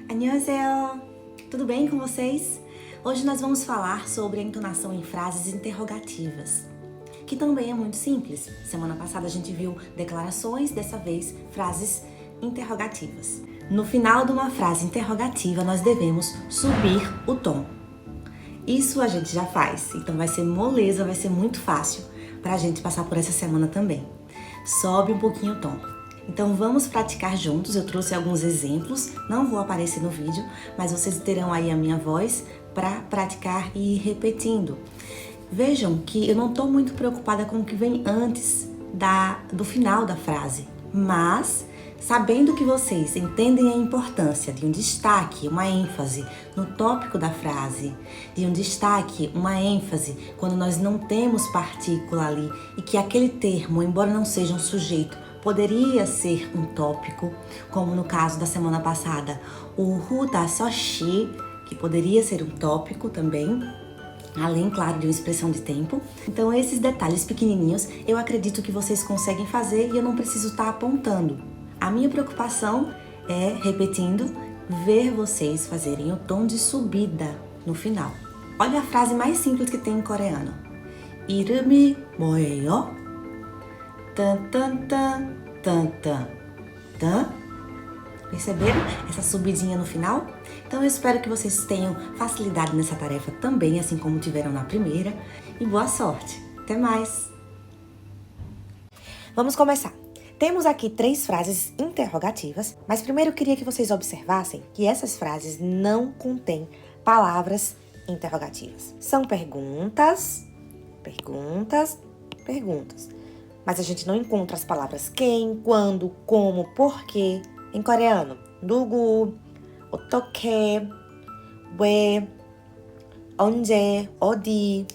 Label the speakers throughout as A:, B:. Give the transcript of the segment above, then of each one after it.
A: Annyeonghaseyo! Tudo bem com vocês? Hoje nós vamos falar sobre a entonação em frases interrogativas, que também é muito simples. Semana passada a gente viu declarações, dessa vez frases interrogativas. No final de uma frase interrogativa, nós devemos subir o tom. Isso a gente já faz, então vai ser moleza, vai ser muito fácil para a gente passar por essa semana também. Sobe um pouquinho o tom. Então vamos praticar juntos, eu trouxe alguns exemplos, não vou aparecer no vídeo, mas vocês terão aí a minha voz para praticar e ir repetindo. Vejam que eu não estou muito preocupada com o que vem antes do final da frase, mas sabendo que vocês entendem a importância de um destaque, uma ênfase no tópico da frase, de um destaque, uma ênfase quando nós não temos partícula ali e que aquele termo, embora não seja um sujeito, poderia ser um tópico, como no caso da semana passada, o hu da soshi, que poderia ser um tópico também, além, claro, de uma expressão de tempo. Então, esses detalhes pequenininhos, eu acredito que vocês conseguem fazer e eu não preciso estar apontando. A minha preocupação é, repetindo, ver vocês fazerem o tom de subida no final. Olha a frase mais simples que tem em coreano. 이름이 뭐예요? Tan, tan, tan, tan, tan, tan. Perceberam essa subidinha no final? Então eu espero que vocês tenham facilidade nessa tarefa também, assim como tiveram na primeira. E boa sorte! Até mais! Vamos começar. Temos aqui 3 frases interrogativas, mas primeiro eu queria que vocês observassem que essas frases não contêm palavras interrogativas. São perguntas, perguntas, perguntas. Mas a gente não encontra as palavras quem, quando, como, porquê. Em coreano, 누구, 어떻게, 왜, 언제, 어디.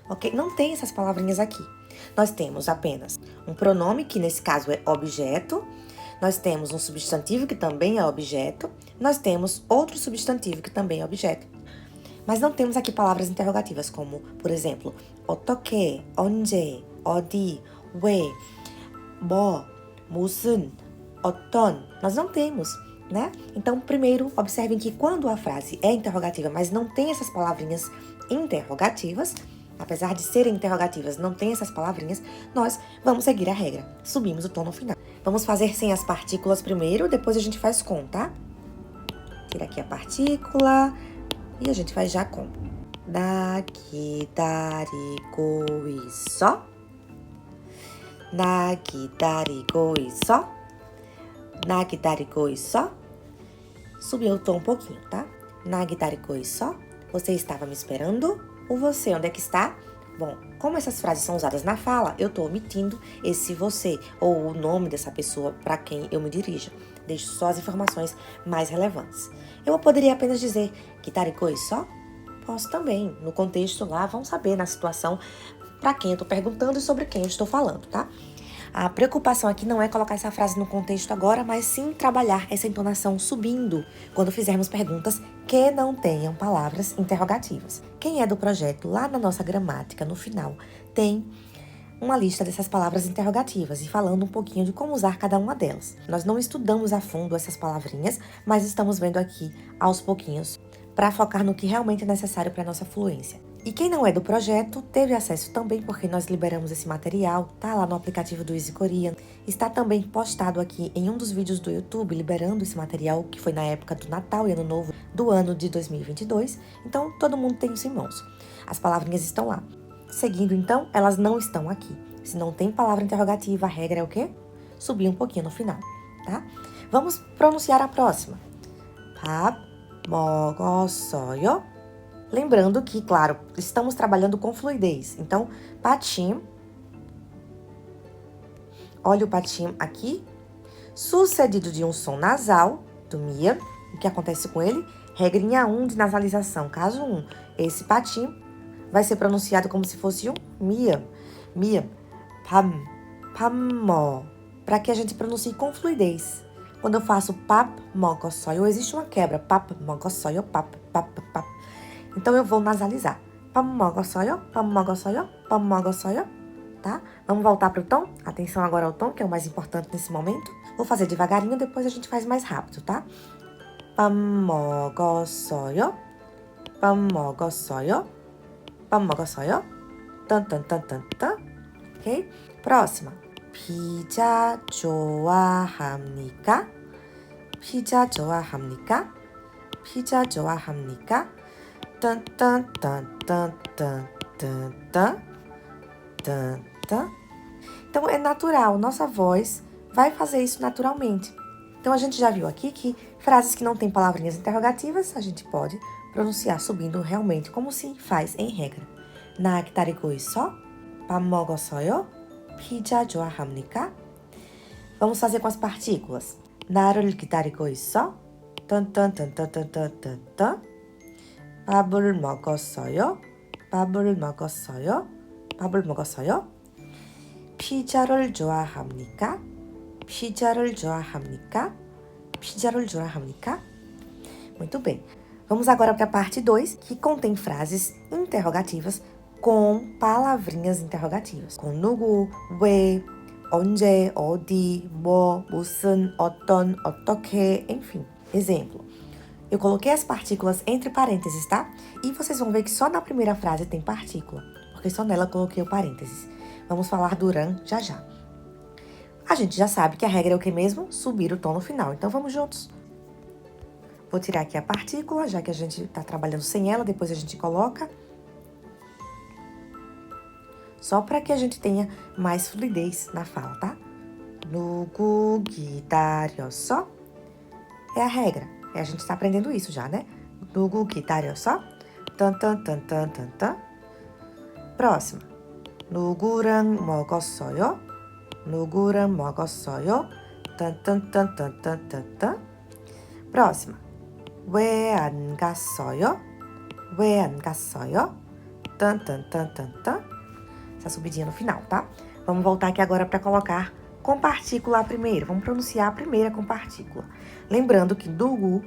A: Ok? Não tem essas palavrinhas aqui. Nós temos apenas um pronome, que nesse caso é objeto. Nós temos um substantivo, que também é objeto. Nós temos outro substantivo, que também é objeto. Mas não temos aqui palavras interrogativas, como, por exemplo, 어떻게, 언제, 어디, 왜, 뭐, 무슨, 어떤. Nós não temos, né? Então, primeiro, observem que quando a frase é interrogativa, mas não tem essas palavrinhas interrogativas, apesar de serem interrogativas, não tem essas palavrinhas, nós vamos seguir a regra. Subimos o tom no final. Vamos fazer sem as partículas primeiro, depois a gente faz com, tá? Tira aqui a partícula e a gente faz já com. 나 기다리고 있어? 나 기다리고 있어? 나 기다리고 있어? Subiu o tom um pouquinho, tá? 나 기다리고 있어? Você estava me esperando? O você, onde é que está? Bom, como essas frases são usadas na fala, eu tô omitindo esse você ou o nome dessa pessoa para quem eu me dirijo. Deixo só as informações mais relevantes. Eu poderia apenas dizer 기다리고 있어? Posso também. No contexto lá, vão saber na situação para quem eu tô perguntando e sobre quem eu estou falando, tá? A preocupação aqui não é colocar essa frase no contexto agora, mas sim trabalhar essa entonação subindo quando fizermos perguntas que não tenham palavras interrogativas. Quem é do projeto, lá na nossa gramática, no final, tem uma lista dessas palavras interrogativas e falando um pouquinho de como usar cada uma delas. Nós não estudamos a fundo essas palavrinhas, mas estamos vendo aqui aos pouquinhos para focar no que realmente é necessário para a nossa fluência. E quem não é do projeto teve acesso também, porque nós liberamos esse material, tá lá no aplicativo do Easy Korean. Está também postado aqui em um dos vídeos do YouTube, liberando esse material, que foi na época do Natal e Ano Novo do ano de 2022. Então, todo mundo tem isso em mãos. As palavrinhas estão lá. Seguindo, então, elas não estão aqui. Se não tem palavra interrogativa, a regra é o quê? Subir um pouquinho no final, tá? Vamos pronunciar a próxima. 밥 먹었어요? Lembrando que, claro, estamos trabalhando com fluidez. Então, patim. Olha o patim aqui. Sucedido de um som nasal, do mia. O que acontece com ele? Regrinha 1 de nasalização. Caso 1, esse patim vai ser pronunciado como se fosse um mia. Mia. Pam. Pammo. Para que a gente pronuncie com fluidez. Quando eu faço pap, 먹었어요, existe uma quebra. Pap, 먹었어요, pap, pap, pap. Então, eu vou nasalizar. 밥 먹었어요? 밥 먹었어요? 밥 먹었어요? Tá? Vamos voltar para o tom? Atenção agora ao tom, que é o mais importante nesse momento. Vou fazer devagarinho, depois a gente faz mais rápido, tá? 밥 먹었어요? 밥 먹었어요? 밥 먹었어요? 딴딴딴딴딴. Ok? Próxima. 피자 좋아합니까? 피자 좋아합니까? 피자 좋아합니까? 딴딴딴딴딴딴딴. Então é natural, nossa voz vai fazer isso naturalmente. Então a gente já viu aqui que frases que não têm palavrinhas interrogativas a gente pode pronunciar subindo realmente como se faz em regra. 나 기다리고 있어? 밥 먹었어요? 피자 좋아합니까? Vamos fazer com as partículas. 나를 기다리고 있어? 딴딴딴딴딴딴딴. 밥을 먹었어요? 밥을 먹었어요? 밥을 먹었어요? 피자를 좋아합니까? 피자를 좋아합니까? 피자를 좋아합니까? Muito bem. Vamos agora para a parte 2, que contém frases interrogativas com palavrinhas interrogativas. Com 누구, 왜, 언제, 어디, 뭐, 무슨, 어떤, 어떻게, enfim. Exemplo. Eu coloquei as partículas entre parênteses, tá? E vocês vão ver que só na primeira frase tem partícula, porque só nela eu coloquei o parênteses. Vamos falar do rã já já. A gente já sabe que a regra é o que mesmo? Subir o tom no final. Então vamos juntos. Vou tirar aqui a partícula, já que a gente está trabalhando sem ela, depois a gente coloca. Só para que a gente tenha mais fluidez na fala, tá? 누구 기다렸어? É a regra. A gente está aprendendo isso já, né? 누구 기다렸어? 딴딴딴딴딴딴. Próxima. 누구랑 먹었어요? 누구랑 먹었어요? 딴딴딴딴딴딴. Próxima. 왜 안 갔어요? 왜 안 갔어요? 딴딴딴딴딴. Essa subidinha no final, tá? Vamos voltar aqui agora para colocar com partícula primeiro. Vamos pronunciar a primeira com partícula. Lembrando que 누구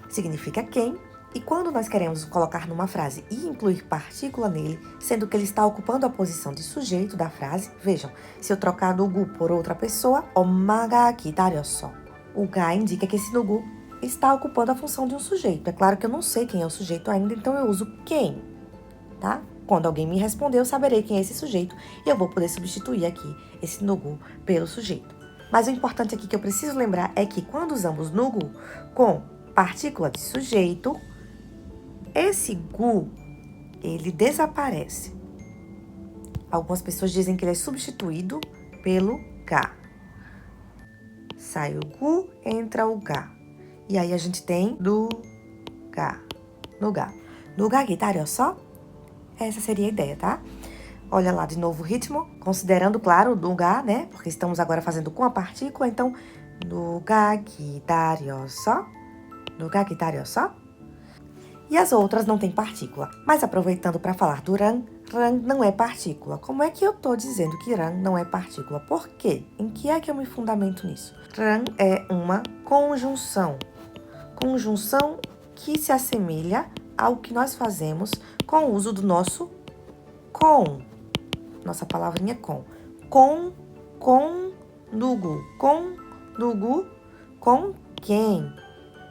A: significa quem, e quando nós queremos colocar numa frase e incluir partícula nele, sendo que ele está ocupando a posição de sujeito da frase, vejam, se eu trocar 누구 por outra pessoa, 엄마가 기다렸어. O 가 indica que esse 누구 está ocupando a função de um sujeito. É claro que eu não sei quem é o sujeito ainda, então eu uso quem, tá? Quando alguém me responder, eu saberei quem é esse sujeito e eu vou poder substituir aqui esse 누구 pelo sujeito. Mas o importante aqui que eu preciso lembrar é que quando usamos 누구 com partícula de sujeito, esse gu, ele desaparece. Algumas pessoas dizem que ele é substituído pelo ga. Sai o gu, entra o ga. E aí a gente tem 누가. 누가 기다렸어? Essa seria a ideia, tá? Olha lá de novo o ritmo, considerando, claro, o 누가, né? Porque estamos agora fazendo com a partícula, então 누가 기다렸어? 누가 기다렸어? E as outras não tem partícula. Mas aproveitando para falar do ran não é partícula. Como é que eu tô dizendo que ran não é partícula? Por quê? Em que é que eu me fundamento nisso? Ran é uma conjunção. Conjunção que se assemelha ao que nós fazemos com o uso do nosso com. Nossa palavrinha com. Com 누구. Com 누구. Com quem.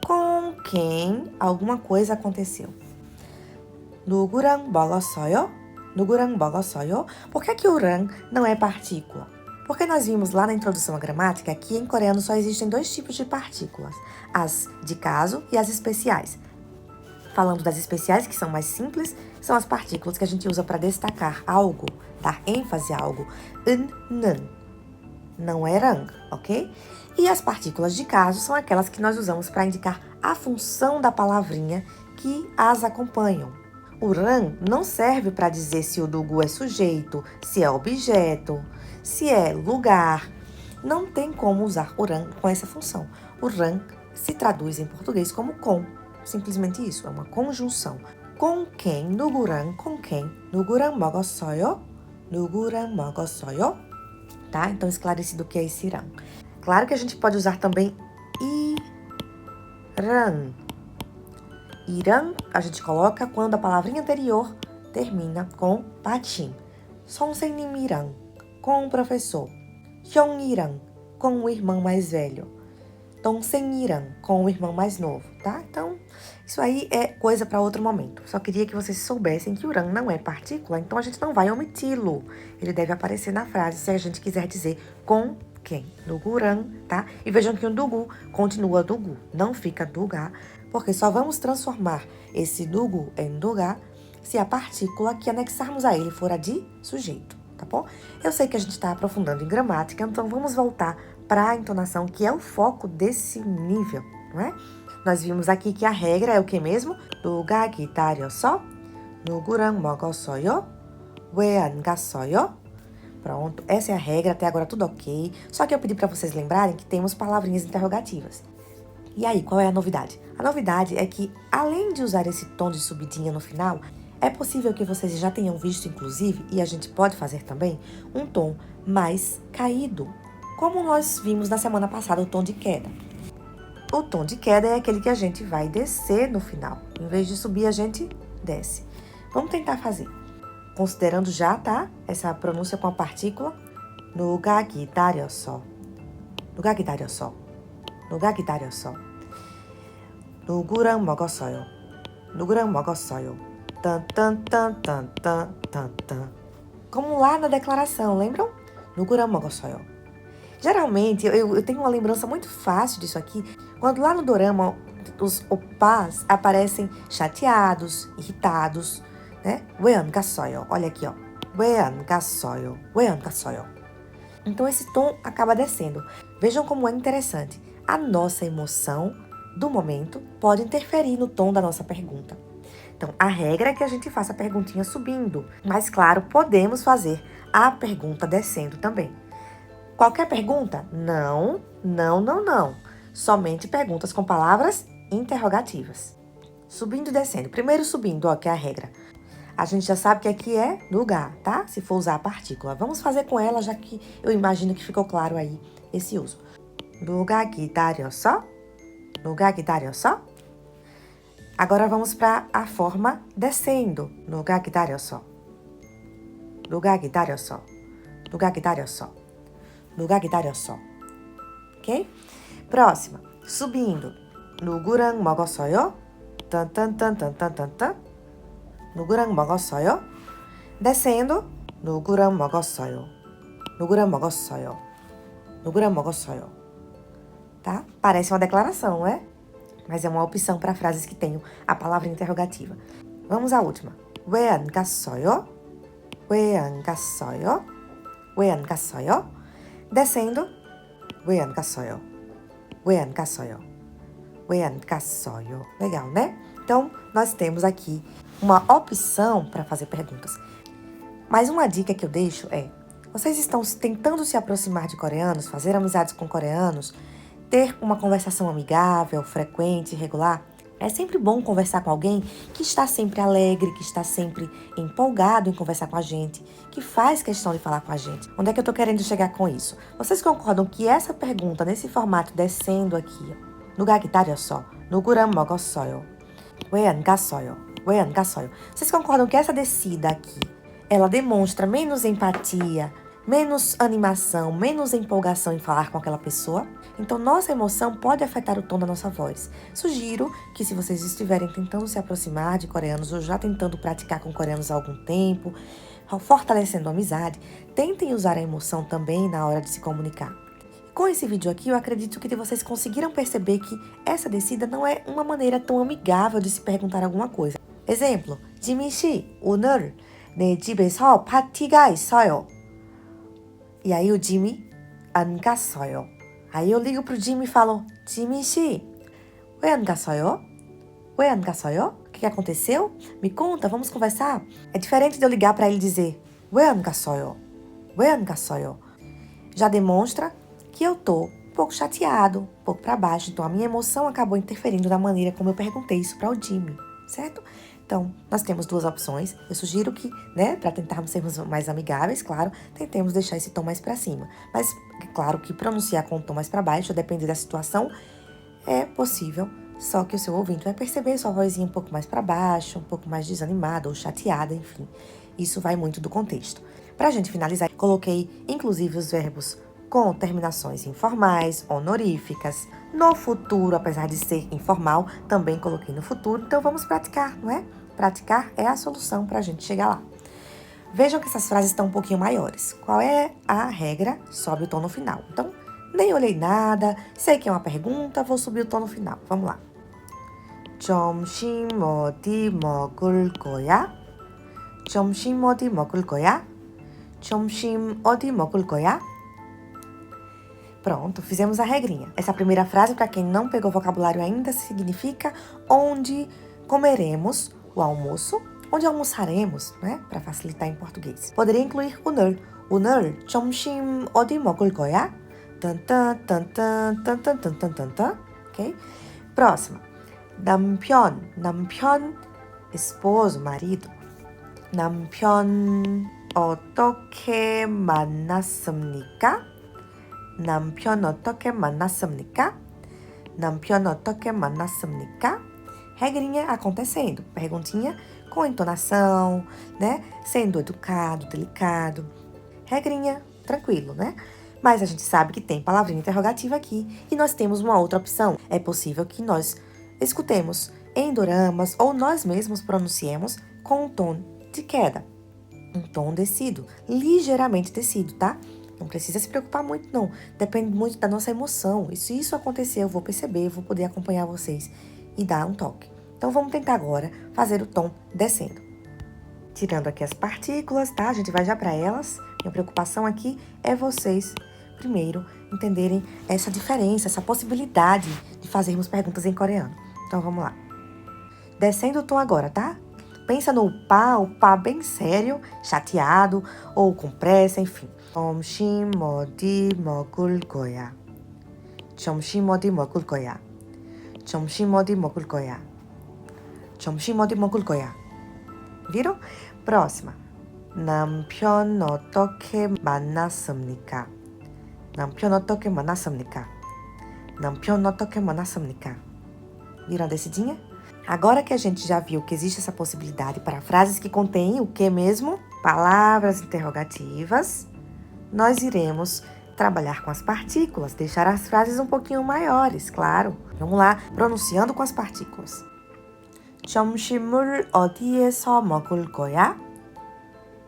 A: Com quem alguma coisa aconteceu. 누구랑 먹었어요? 누구랑 먹었어요? Por que o 랑 não é partícula? Porque nós vimos lá na introdução à gramática que em coreano só existem dois tipos de partículas, as de caso e as especiais. Falando das especiais, que são mais simples, são as partículas que a gente usa para destacar algo, dar ênfase a algo. N. Não é rang, ok? E as partículas de caso são aquelas que nós usamos para indicar a função da palavrinha que as acompanham. O ran não serve para dizer se o 누구 é sujeito, se é objeto, se é lugar. Não tem como usar o ran com essa função. O ran se traduz em português como com. Simplesmente isso, é uma conjunção. Com quem, 누구랑, com quem, 누구랑 먹었어요? 누구랑 먹었어요? Tá? Então, esclarecido o que é esse ran. Claro que a gente pode usar também 이랑. 이랑 a gente coloca quando a palavrinha anterior termina com 받침. 선생님이랑, com o professor. 형이랑, com o irmão mais velho.
B: 동생이랑, com o irmão mais novo, tá? Então, isso aí é coisa para outro momento. Só queria que vocês soubessem que o ran não é partícula, então a gente não vai omiti-lo. Ele deve aparecer na frase se a gente quiser dizer com quem? 누구랑, tá? E vejam que o 누구 continua 누구, não fica 누가, porque só vamos transformar esse 누구 em 누가 se a partícula que anexarmos a ele for a de sujeito, tá bom? Eu sei que a gente está aprofundando em gramática, então vamos voltar para a entonação, que é o foco desse nível, não é? Nós vimos aqui que a regra é o que mesmo? 누가 기다렸어? 누구랑 먹었어요? 왜 안 갔어요? Pronto, essa é a regra, até agora tudo ok. Só que eu pedi para vocês lembrarem que temos palavrinhas interrogativas. E aí, qual é a novidade? A novidade é que, além de usar esse tom de subidinha no final, é possível que vocês já tenham visto, inclusive, e a gente pode fazer também, um tom mais caído, como nós vimos na semana passada, o tom de queda. O tom de queda é aquele que a gente vai descer no final. Em vez de subir, a gente desce. Vamos tentar fazer. Considerando já, tá? Essa pronúncia com a partícula. 누가 기다렸어. 누가 기다렸어. 누가 기다렸어. 누구랑 먹었어요. 누구랑 먹었어요. Tan, tan, tan, tan, tan, tan, tan. Como lá na declaração, lembram? 누구랑 먹었어요. Geralmente, eu tenho uma lembrança muito fácil disso aqui, quando lá no dorama os opás aparecem chateados, irritados, né? 왜 안 갔어요? Olha aqui, ó. 왜 안 갔어요? 왜 안 갔어요? Então esse tom acaba descendo. Vejam como é interessante. A nossa emoção do momento pode interferir no tom da nossa pergunta. Então, a regra é que a gente faça a perguntinha subindo. Mas, claro, podemos fazer a pergunta descendo também. Qualquer pergunta? Não, não, não, não. Somente perguntas com palavras interrogativas. Subindo e descendo. Primeiro subindo, ó, que é a regra. A gente já sabe que aqui é lugar, tá? Se for usar a partícula. Vamos fazer com ela, já que eu imagino que ficou claro aí esse uso. 누가 기다렸어? 누가 기다렸어? Agora vamos para a forma descendo. 누가 기다렸어? 누가 기다렸어? 누가 기다렸어? 누가 기다렸어? Ok? Próxima. Subindo. 누구랑 먹었어요? 딴딴딴딴딴딴딴. 누구랑 먹었어요? Descendo. 누구랑 먹었어요? 누구랑 먹었어요? 누구랑 먹었어요? Tá? Parece uma declaração, não é? Mas é uma opção para frases que tenham a palavra interrogativa. Vamos à última. 왜 안 갔어요? 왜 안 갔어요? 왜 안 갔어요? Descendo. 왜 안 갔어요? 왜 안 갔어요? 왜 안 갔어요? Legal, né? Então, nós temos aqui uma opção para fazer perguntas. Mas uma dica que eu deixo é: vocês estão tentando se aproximar de coreanos, fazer amizades com coreanos, ter uma conversação amigável, frequente, regular? É sempre bom conversar com alguém que está sempre alegre, que está sempre empolgado em conversar com a gente, que faz questão de falar com a gente. Onde é que eu tô querendo chegar com isso? Vocês concordam que essa pergunta, nesse formato descendo aqui, 누가 기다렸어? 누구랑 먹었어요? 왜 안 갔어요? 왜 안 갔어요? Vocês concordam que essa descida aqui, ela demonstra menos empatia, menos animação, menos empolgação em falar com aquela pessoa? Então, nossa emoção pode afetar o tom da nossa voz. Sugiro que, se vocês estiverem tentando se aproximar de coreanos ou já tentando praticar com coreanos há algum tempo, fortalecendo a amizade, tentem usar a emoção também na hora de se comunicar. Com esse vídeo aqui, eu acredito que vocês conseguiram perceber que essa descida não é uma maneira tão amigável de se perguntar alguma coisa. Exemplo, 지민 씨, 오늘 내 집에서 파티가 있어요. E aí o Jimmy 안 갔어요. Aí eu ligo pro Jimmy e falo: 지민 씨, 왜 안 갔어요? 왜 안 갔어요? O que aconteceu? Me conta, vamos conversar? É diferente de eu ligar para ele e dizer: 왜 안 갔어요? 왜 안 갔어요? Já demonstra que eu tô um pouco chateado, um pouco para baixo. Então a minha emoção acabou interferindo na maneira como eu perguntei isso para o Jimmy, certo? Então, nós temos duas opções. Eu sugiro que, né, para tentarmos sermos mais amigáveis, claro, tentemos deixar esse tom mais para cima. Mas, é claro que pronunciar com o tom mais para baixo, a depender da situação, é possível. Só que o seu ouvinte vai perceber sua vozinha um pouco mais para baixo, um pouco mais desanimada ou chateada, enfim. Isso vai muito do contexto. Para a gente finalizar, coloquei, inclusive, os verbos com terminações informais, honoríficas, No futuro, apesar de ser informal, também coloquei no futuro. Então, vamos praticar, não é? Praticar é a solução para a gente chegar lá. Vejam que essas frases estão um pouquinho maiores. Qual é a regra? Sobe o tom no final. Então, nem olhei nada, sei que é uma pergunta, vou subir o tom no final. Vamos lá. 점심 어디 먹을 거야? 점심 어디 먹을 거야? 점심 어디 먹을 거야? Pronto, fizemos a regrinha. Essa primeira frase, para quem não pegou vocabulário ainda, significa onde comeremos o almoço, onde almoçaremos, né? Para facilitar em português. Poderia incluir 오늘. 오늘 점심 어디 먹을 거야? 딴딴딴딴딴딴딴딴딴. Ok? Próxima. 남편, esposo, marido. 남편 어떻게 만났습니까? 남편 어떻게 만났습니까? 남편 어떻게 만났습니까? Regrinha acontecendo. Perguntinha com entonação, né? Sendo educado, delicado. Regrinha, tranquilo, né? Mas a gente sabe que tem palavrinha interrogativa aqui e nós temos uma outra opção. É possível que nós escutemos em doramas ou nós mesmos pronunciemos com um tom de queda. Um tom descido, ligeiramente descido, tá? Não precisa se preocupar muito, não. Depende muito da nossa emoção. E se isso acontecer, eu vou perceber, eu vou poder acompanhar vocês e dar um toque. Então, vamos tentar agora fazer o tom descendo. Tirando aqui as partículas, tá? A gente vai já para elas. Minha preocupação aqui é vocês, primeiro, entenderem essa diferença, essa possibilidade de fazermos perguntas em coreano. Então, vamos lá. Descendo o tom agora, tá? Pensa no o pá bem sério, chateado ou com pressa, enfim. 점심 어디 먹을 거야? 점심 어디 먹을 거야? 점심 어디 먹을 거야? 점심 어디 먹을 거야? Viram? Próxima. 남편 어떻게 만났습니까? 남편 어떻게 만났습니까? 남편 어떻게 만났습니까? Viram a descidinha? Agora que a gente já viu que existe essa possibilidade para frases que contêm o que mesmo? Palavras interrogativas, nós iremos trabalhar com as partículas, deixar as frases um pouquinho maiores, claro. Vamos lá, pronunciando com as partículas. 점심을 어디에서 먹을 거야?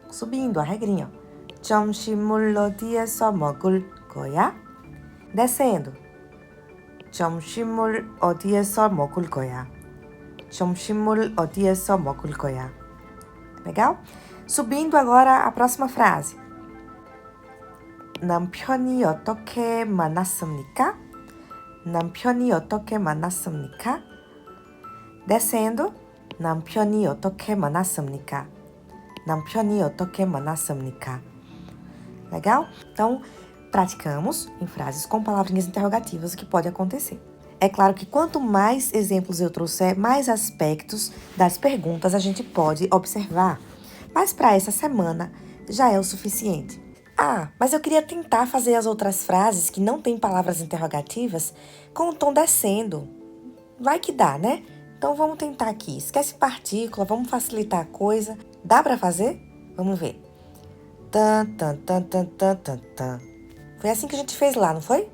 B: Subindo a regrinha. 점심을 어디에서 먹을 거야? Descendo. 점심을 어디에서 먹을 거야? 점심을 어디에서 먹을 거야? Legal? Subindo agora a próxima frase. 남편이 어떻게 만났습니까? 남편이 어떻게 만났습니까? Descendo. 남편이 어떻게 만났습니까? 남편이 어떻게 만났습니까? Legal? Então, praticamos em frases com palavrinhas interrogativas o que pode acontecer. É claro que quanto mais exemplos eu trouxer, mais aspectos das perguntas a gente pode observar. Mas para essa semana já é o suficiente. Ah, mas eu queria tentar fazer as outras frases que não têm palavras interrogativas com o tom descendo. Vai que dá, né? Então vamos tentar aqui. Esquece partícula, vamos facilitar a coisa. Dá para fazer? Vamos ver. Tan, tan, tan, tan, tan, tan, tan. Foi assim que a gente fez lá, não foi?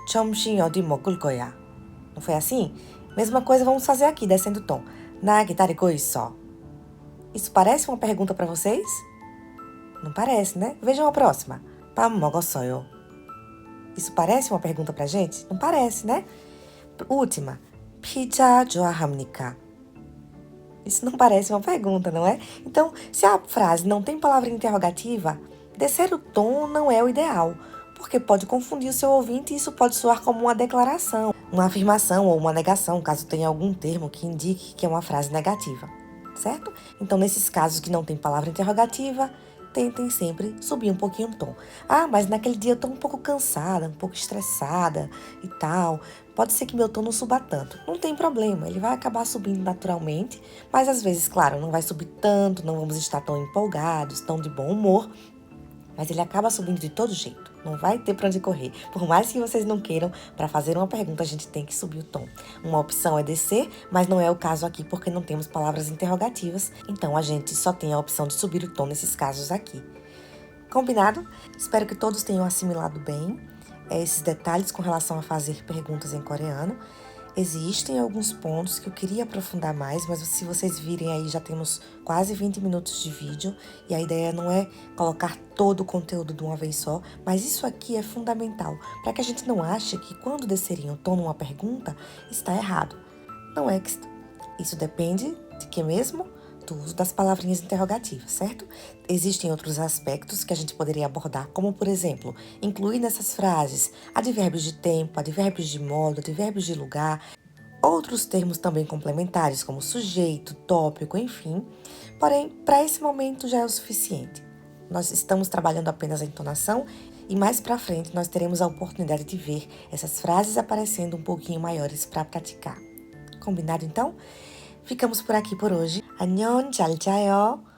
B: 점심 어디 먹을 거야? Não foi assim? Mesma coisa vamos fazer aqui, descendo o tom. 나 기다리고 있어. Isso parece uma pergunta para vocês? Não parece, né? Vejam a próxima. 밥 먹었어요. Isso parece uma pergunta pra gente? Não parece, né? Última. 피자 좋아합니까? Isso não parece uma pergunta, não é? Então, se a frase não tem palavra interrogativa, descer o tom não é o ideal, porque pode confundir o seu ouvinte e isso pode soar como uma declaração, uma afirmação ou uma negação, caso tenha algum termo que indique que é uma frase negativa, certo? Então, nesses casos que não tem palavra interrogativa, tentem sempre subir um pouquinho o tom. Ah, mas naquele dia eu tô um pouco cansada, um pouco estressada e tal. Pode ser que meu tom não suba tanto. Não tem problema, ele vai acabar subindo naturalmente, mas às vezes, claro, não vai subir tanto, não vamos estar tão empolgados, tão de bom humor, mas ele acaba subindo de todo jeito. Não vai ter para onde correr. Por mais que vocês não queiram, para fazer uma pergunta a gente tem que subir o tom. Uma opção é descer, mas não é o caso aqui porque não temos palavras interrogativas. Então a gente só tem a opção de subir o tom nesses casos aqui. Combinado? Espero que todos tenham assimilado bem. esses detalhes com relação a fazer perguntas em coreano. Existem alguns pontos que eu queria aprofundar mais, mas se vocês virem aí, já temos quase 20 minutos de vídeo e a ideia não é colocar todo o conteúdo de uma vez só, mas isso aqui é fundamental para que a gente não ache que quando descerem o tom numa pergunta está errado. Não é que isso depende de que mesmo? Do uso das palavrinhas interrogativas, certo? Existem outros aspectos que a gente poderia abordar, como, por exemplo, incluir nessas frases advérbios de tempo, advérbios de modo, advérbios de lugar, outros termos também complementares, como sujeito, tópico, enfim. Porém, para esse momento já é o suficiente. Nós estamos trabalhando apenas a entonação e mais para frente nós teremos a oportunidade de ver essas frases aparecendo um pouquinho maiores para praticar. Combinado então? Ficamos por aqui por hoje. 안녕, 잘 자요.